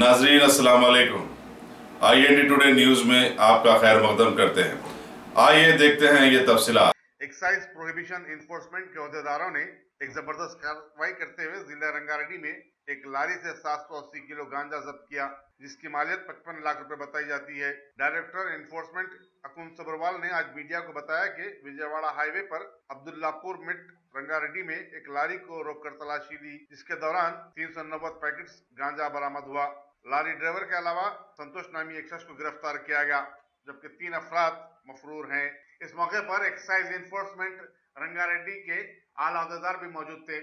नाजरीन अस्सलाम वालेकुम। IND टुडे न्यूज में आपका खैर मकदम करते हैं। आइए देखते हैं ये तफसीलात। एक्साइज प्रोहिबिशन इन्फोर्समेंट के अहदेदारों ने एक जबरदस्त कार्रवाई करते हुए जिला रंगारेड्डी में एक लारी से 780 किलो गांजा जब्त किया, जिसकी मालियत 55 लाख रुपए बताई जाती है। डायरेक्टर एनफोर्समेंट अकुन सब्रवाल ने आज मीडिया को बताया कि विजयवाड़ा हाईवे पर अब्दुल्लापुर मिट रंगारेड्डी में एक लारी को रोककर तलाशी ली, जिसके दौरान 390 पैकेट गांजा बरामद हुआ। लारी ड्राइवर के अलावा संतोष नामी एक शख्स को गिरफ्तार किया गया, जबकि 3 अफराद मफरूर हैं। इस मौके पर एक्साइज एनफोर्समेंट रंगारेड्डी के आला अहदेदार भी मौजूद थे।